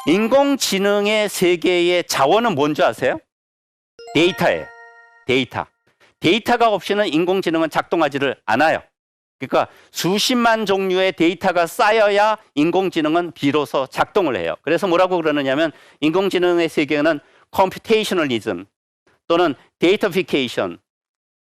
인공지능의 세계의 자원은 뭔지 아세요? 데이터예요. 데이터. 데이터가 없이는 인공지능은 작동하지를 않아요. 그러니까 수십만 종류의 데이터가 쌓여야 인공지능은 비로소 작동을 해요. 그래서 뭐라고 그러느냐면 인공지능의 세계는 컴퓨테이셔널리즘 또는 데이터피케이션,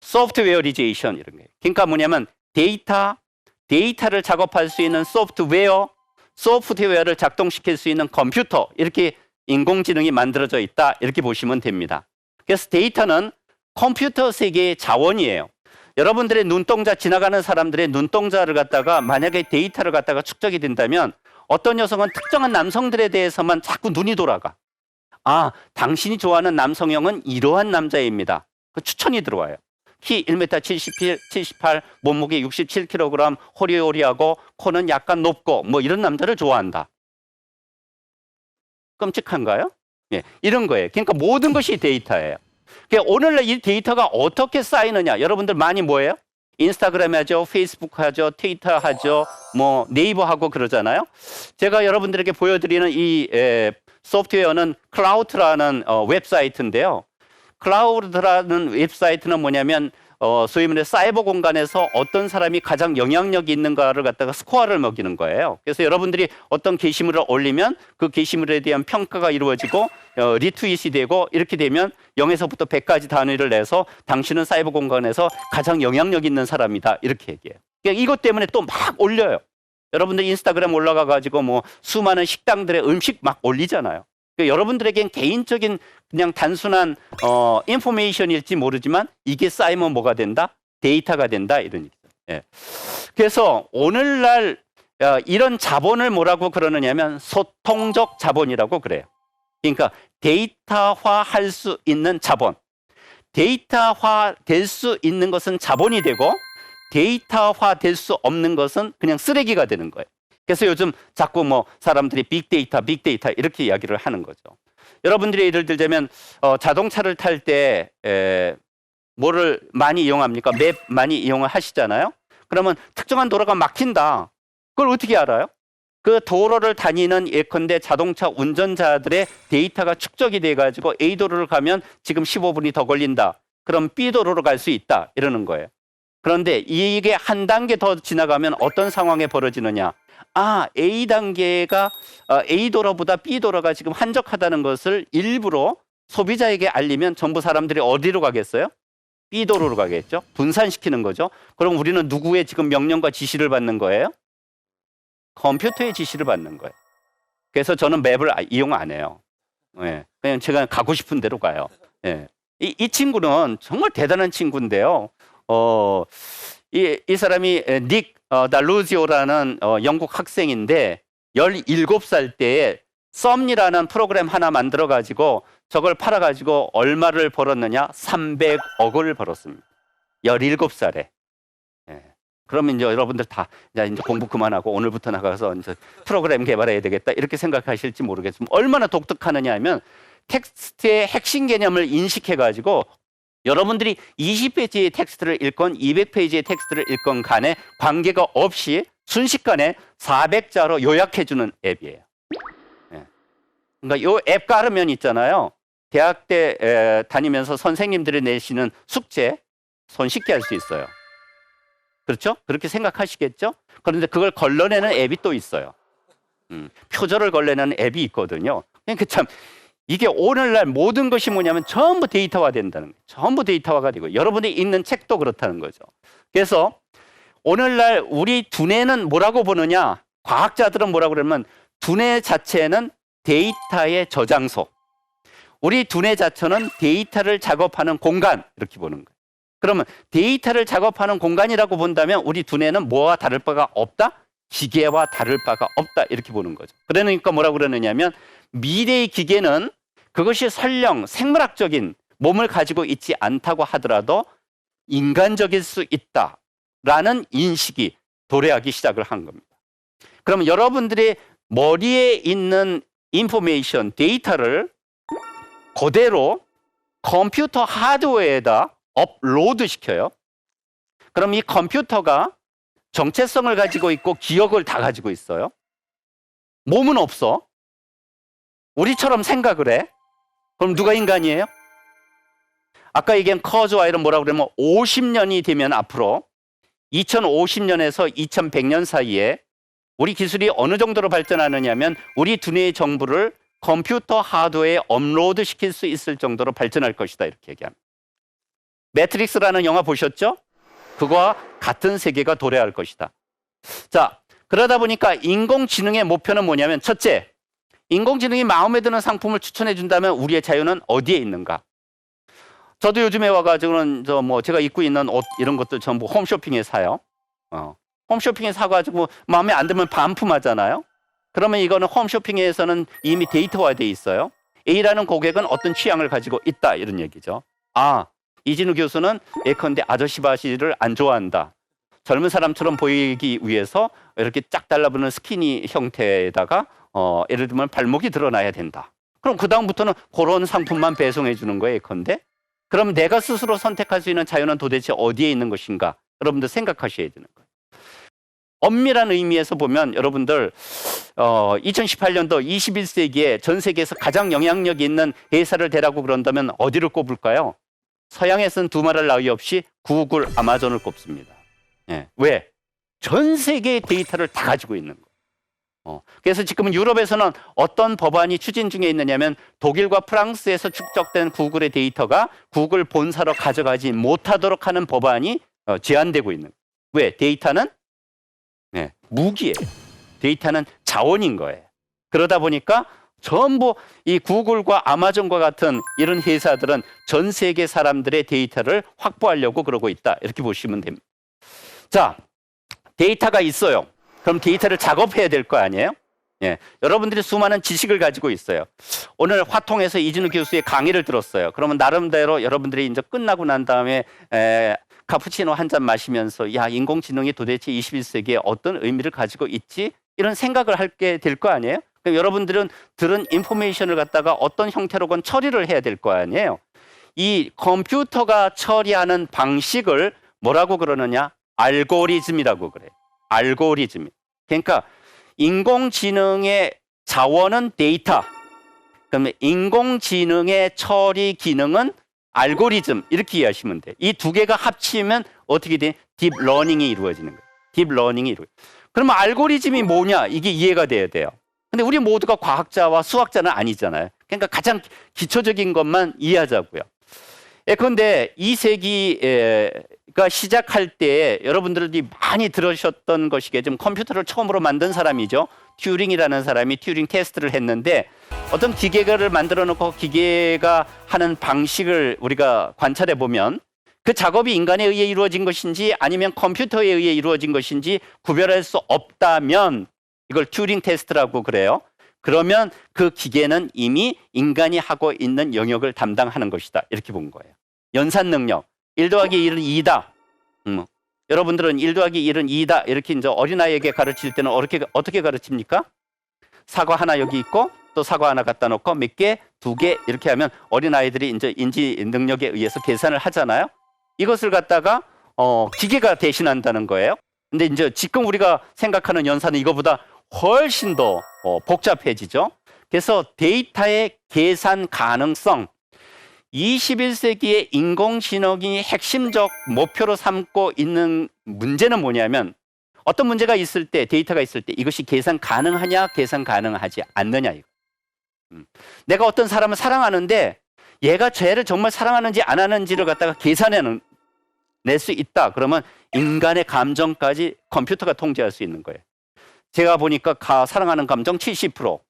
소프트웨어리제이션 이런 거예요. 그러니까 뭐냐면 데이터를 작업할 수 있는 소프트웨어를 작동시킬 수 있는 컴퓨터, 이렇게 인공지능이 만들어져 있다, 이렇게 보시면 됩니다. 그래서 데이터는 컴퓨터 세계의 자원이에요. 여러분들의 눈동자, 지나가는 사람들의 눈동자를 갖다가 만약에 데이터를 갖다가 축적이 된다면 어떤 여성은 특정한 남성들에 대해서만 자꾸 눈이 돌아가. 아, 당신이 좋아하는 남성형은 이러한 남자입니다. 그 추천이 들어와요. 키 1m 78, 몸무게 67kg, 호리호리하고 코는 약간 높고 뭐 이런 남자를 좋아한다. 끔찍한가요? 예, 이런 거예요. 그러니까 모든 것이 데이터예요. 그러니까 오늘날 이 데이터가 어떻게 쌓이느냐. 여러분들 많이 뭐예요? 인스타그램 하죠, 페이스북 하죠, 트위터 하죠, 뭐 네이버 하고 그러잖아요. 제가 여러분들에게 보여드리는 이 소프트웨어는 클라우드라는 웹사이트인데요. 클라우드라는 웹사이트는 뭐냐면 소위 말해 사이버 공간에서 어떤 사람이 가장 영향력이 있는가를 갖다가 스코어를 먹이는 거예요. 그래서 여러분들이 어떤 게시물을 올리면 그 게시물에 대한 평가가 이루어지고 리트윗이 되고 이렇게 되면 0에서부터 100까지 단위를 내서 당신은 사이버 공간에서 가장 영향력 있는 사람이다, 이렇게 얘기해요. 그러니까 이것 때문에 또 막 올려요. 여러분들 인스타그램 올라가 가지고 뭐 수많은 식당들의 음식 막 올리잖아요. 그러니까 여러분들에겐 개인적인 그냥 단순한 인포메이션일지 모르지만 이게 쌓이면 뭐가 된다? 데이터가 된다, 이런 얘기죠. 예. 그래서 오늘날 이런 자본을 뭐라고 그러느냐면 소통적 자본이라고 그래요. 그러니까 데이터화할 수 있는 자본. 데이터화 될 수 있는 것은 자본이 되고 데이터화 될 수 없는 것은 그냥 쓰레기가 되는 거예요. 그래서 요즘 자꾸 뭐 사람들이 빅데이터 이렇게 이야기를 하는 거죠. 여러분들이 예를 들자면 자동차를 탈 때 뭐를 많이 이용합니까? 맵 많이 이용을 하시잖아요. 그러면 특정한 도로가 막힌다. 그걸 어떻게 알아요? 그 도로를 다니는 예컨대 자동차 운전자들의 데이터가 축적이 돼가지고 A 도로를 가면 지금 15분이 더 걸린다. 그럼 B 도로로 갈 수 있다, 이러는 거예요. 그런데 이게 한 단계 더 지나가면 어떤 상황에 벌어지느냐? 아, A 단계가 A 도로보다 B 도로가 지금 한적하다는 것을 일부러 소비자에게 알리면 전부 사람들이 어디로 가겠어요? B 도로로 가겠죠. 분산시키는 거죠. 그럼 우리는 누구의 지금 명령과 지시를 받는 거예요? 컴퓨터의 지시를 받는 거예요. 그래서 저는 맵을 이용 안 해요. 예, 그냥 제가 가고 싶은 대로 가요. 예. 이 친구는 정말 대단한 친구인데요. 이 사람이 닉 달루지오라는 영국 학생인데 17살 때에 썸이라는 프로그램 하나 만들어 가지고 저걸 팔아 가지고 얼마를 벌었느냐? 300억을 벌었습니다. 17살에. 예. 그러면 이제 여러분들 다 이제 공부 그만하고 오늘부터 나가서 이제 프로그램 개발해야 되겠다, 이렇게 생각하실지 모르겠지만 얼마나 독특하느냐 하면 텍스트의 핵심 개념을 인식해 가지고 여러분들이 20페이지의 텍스트를 읽건 200페이지의 텍스트를 읽건 간에 관계가 없이 순식간에 400자로 요약해주는 앱이에요. 예. 그러니까 이 앱 깔으면 있잖아요. 대학 때 다니면서 선생님들이 내시는 숙제 손쉽게 할 수 있어요. 그렇죠? 그렇게 생각하시겠죠? 그런데 그걸 걸러내는 앱이 또 있어요. 표절을 걸러내는 앱이 있거든요. 그러니까 참 이게 오늘날 모든 것이 뭐냐면 전부 데이터화 된다는 거예요. 전부 데이터화가 되고 여러분이 읽는 책도 그렇다는 거죠. 그래서 오늘날 우리 두뇌는 뭐라고 보느냐? 과학자들은 뭐라고 그러면 두뇌 자체는 데이터의 저장소. 우리 두뇌 자체는 데이터를 작업하는 공간, 이렇게 보는 거예요. 그러면 데이터를 작업하는 공간이라고 본다면 우리 두뇌는 뭐와 다를 바가 없다? 기계와 다를 바가 없다, 이렇게 보는 거죠. 그러니까 뭐라고 그러느냐면 미래의 기계는 그것이 설령 생물학적인 몸을 가지고 있지 않다고 하더라도 인간적일 수 있다라는 인식이 도래하기 시작을 한 겁니다. 그러면 여러분들의 머리에 있는 인포메이션, 데이터를 그대로 컴퓨터 하드웨어에다 업로드 시켜요. 그럼 이 컴퓨터가 정체성을 가지고 있고 기억을 다 가지고 있어요. 몸은 없어. 우리처럼 생각을 해? 그럼 누가 인간이에요? 아까 얘기한 커즈와 이런 뭐라고 그러면 50년이 되면 앞으로 2050년에서 2100년 사이에 우리 기술이 어느 정도로 발전하느냐면 우리 두뇌의 정보를 컴퓨터 하드웨어에 업로드 시킬 수 있을 정도로 발전할 것이다. 이렇게 얘기합니다. 매트릭스라는 영화 보셨죠? 그거와 같은 세계가 도래할 것이다. 자, 그러다 보니까 인공지능의 목표는 뭐냐면 첫째, 인공지능이 마음에 드는 상품을 추천해 준다면 우리의 자유는 어디에 있는가? 저도 요즘에 와가지고는 제가 입고 있는 옷 이런 것들 전부 홈쇼핑에 사요. 홈쇼핑에 사가지고 마음에 안 들면 반품하잖아요. 그러면 이거는 홈쇼핑에서는 이미 데이터화돼 있어요. A라는 고객은 어떤 취향을 가지고 있다 이런 얘기죠. 아, 이진우 교수는 예컨대 아저씨 바지를 안 좋아한다. 젊은 사람처럼 보이기 위해서 이렇게 쫙 달라붙는 스키니 형태에다가 예를 들면 발목이 드러나야 된다. 그럼 그 다음부터는 그런 상품만 배송해 주는 거예요, 예컨대. 그럼 내가 스스로 선택할 수 있는 자유는 도대체 어디에 있는 것인가? 여러분들 생각하셔야 되는 거예요. 엄밀한 의미에서 보면 여러분들 2018년도 21세기에 전 세계에서 가장 영향력 있는 회사를 대라고 그런다면 어디를 꼽을까요? 서양에서는 두말할 나위 없이 구글, 아마존을 꼽습니다. 예. 왜? 전 세계의 데이터를 다 가지고 있는 거예요. 그래서 지금은 유럽에서는 어떤 법안이 추진 중에 있느냐면 독일과 프랑스에서 축적된 구글의 데이터가 구글 본사로 가져가지 못하도록 하는 법안이 제안되고 있는 거예요. 왜? 데이터는 무기예요. 데이터는 자원인 거예요. 그러다 보니까 전부 이 구글과 아마존과 같은 이런 회사들은 전 세계 사람들의 데이터를 확보하려고 그러고 있다. 이렇게 보시면 됩니다. 자, 데이터가 있어요. 그럼 데이터를 작업해야 될 거 아니에요? 예, 여러분들이 수많은 지식을 가지고 있어요. 오늘 화통에서 이진우 교수의 강의를 들었어요. 그러면 나름대로 여러분들이 이제 끝나고 난 다음에 카푸치노 한 잔 마시면서 야, 인공지능이 도대체 21세기에 어떤 의미를 가지고 있지? 이런 생각을 하게 될 거 아니에요? 그럼 여러분들은 들은 인포메이션을 갖다가 어떤 형태로건 처리를 해야 될 거 아니에요? 이 컴퓨터가 처리하는 방식을 뭐라고 그러느냐? 알고리즘이라고 그래요. 알고리즘. 그러니까 인공지능의 자원은 데이터. 그러면 인공지능의 처리 기능은 알고리즘. 이렇게 이해하시면 돼요. 이 두 개가 합치면 어떻게 돼? 딥러닝이 이루어지는 거예요. 딥러닝이 이루어져요. 그러면 알고리즘이 뭐냐? 이게 이해가 돼야 돼요. 근데 우리 모두가 과학자와 수학자는 아니잖아요. 그러니까 가장 기초적인 것만 이해하자고요. 그런데 이 세기가 시작할 때 여러분들이 많이 들으셨던 것이겠지만 컴퓨터를 처음으로 만든 사람이죠. 튜링이라는 사람이 튜링 테스트를 했는데 어떤 기계를 만들어 놓고 기계가 하는 방식을 우리가 관찰해 보면 그 작업이 인간에 의해 이루어진 것인지 아니면 컴퓨터에 의해 이루어진 것인지 구별할 수 없다면 이걸 튜링 테스트라고 그래요. 그러면 그 기계는 이미 인간이 하고 있는 영역을 담당하는 것이다. 이렇게 본 거예요. 연산 능력. 1 더하기 1은 2다. 여러분들은 1 더하기 1은 2다. 이렇게 이제 어린아이에게 가르칠 때는 어떻게 가르칩니까? 사과 하나 여기 있고 또 사과 하나 갖다 놓고 몇 개? 2개. 이렇게 하면 어린아이들이 이제 인지 능력에 의해서 계산을 하잖아요. 이것을 갖다가 기계가 대신한다는 거예요. 근데 이제 지금 우리가 생각하는 연산은 이거보다 훨씬 더 복잡해지죠. 그래서 데이터의 계산 가능성, 21세기의 인공지능이 핵심적 목표로 삼고 있는 문제는 뭐냐면 어떤 문제가 있을 때, 데이터가 있을 때 이것이 계산 가능하냐, 계산 가능하지 않느냐. 내가 어떤 사람을 사랑하는데 얘가 쟤를 정말 사랑하는지 안 하는지를 갖다가 계산해낼 수 있다. 그러면 인간의 감정까지 컴퓨터가 통제할 수 있는 거예요. 제가 보니까 사랑하는 감정 70%.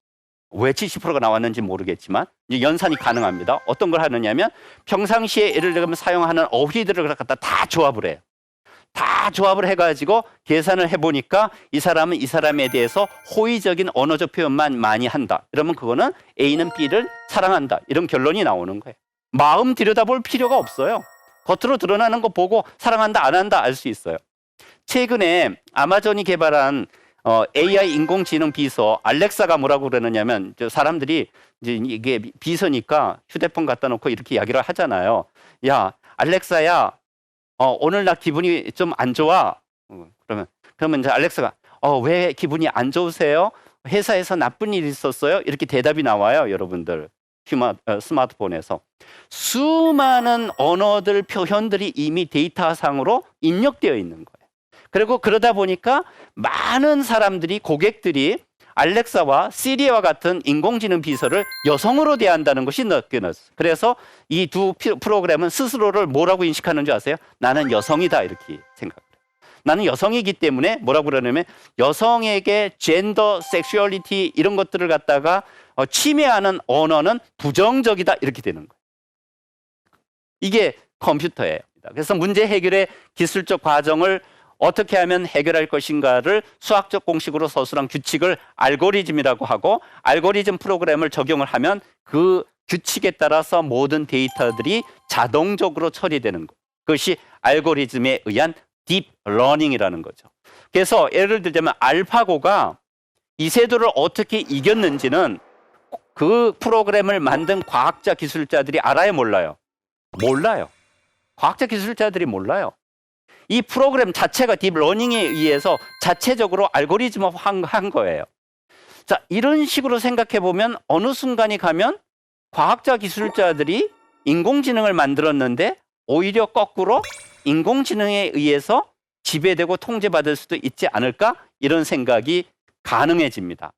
왜 70%가 나왔는지 모르겠지만 연산이 가능합니다. 어떤 걸 하느냐면 평상시에 예를 들면 사용하는 어휘들을 갖다 다 조합을 해요. 다 조합을 해가지고 계산을 해보니까 이 사람은 이 사람에 대해서 호의적인 언어적 표현만 많이 한다. 이러면 그거는 A는 B를 사랑한다. 이런 결론이 나오는 거예요. 마음 들여다볼 필요가 없어요. 겉으로 드러나는 거 보고 사랑한다 안 한다 알 수 있어요. 최근에 아마존이 개발한 AI 인공지능 비서 알렉사가 뭐라고 그러느냐면 사람들이 이제 이게 비서니까 휴대폰 갖다 놓고 이렇게 이야기를 하잖아요. 야, 알렉사야, 오늘 나 기분이 좀 안 좋아. 그러면 이제 알렉사가 왜 기분이 안 좋으세요? 회사에서 나쁜 일이 있었어요? 이렇게 대답이 나와요, 여러분들. 스마트폰에서. 수많은 언어들, 표현들이 이미 데이터상으로 입력되어 있는 거예요. 그리고 그러다 보니까 많은 사람들이, 고객들이 알렉사와 시리와 같은 인공지능 비서를 여성으로 대한다는 것이 느껴졌어요. 그래서 이 두 프로그램은 스스로를 뭐라고 인식하는 줄 아세요? 나는 여성이다, 이렇게 생각해요. 나는 여성이기 때문에 뭐라고 그러냐면 여성에게 젠더, 섹슈얼리티 이런 것들을 갖다가 침해하는 언어는 부정적이다, 이렇게 되는 거예요. 이게 컴퓨터예요. 그래서 문제 해결의 기술적 과정을 어떻게 하면 해결할 것인가를 수학적 공식으로 서술한 규칙을 알고리즘이라고 하고, 알고리즘 프로그램을 적용을 하면 그 규칙에 따라서 모든 데이터들이 자동적으로 처리되는 것. 그것이 알고리즘에 의한 딥 러닝이라는 거죠. 그래서 예를 들자면 알파고가 이세돌을 어떻게 이겼는지는 그 프로그램을 만든 과학자 기술자들이 알아요, 몰라요? 몰라요. 과학자 기술자들이 몰라요. 이 프로그램 자체가 딥러닝에 의해서 자체적으로 알고리즘화 한 거예요. 자, 이런 식으로 생각해 보면 어느 순간이 가면 과학자 기술자들이 인공지능을 만들었는데 오히려 거꾸로 인공지능에 의해서 지배되고 통제받을 수도 있지 않을까? 이런 생각이 가능해집니다.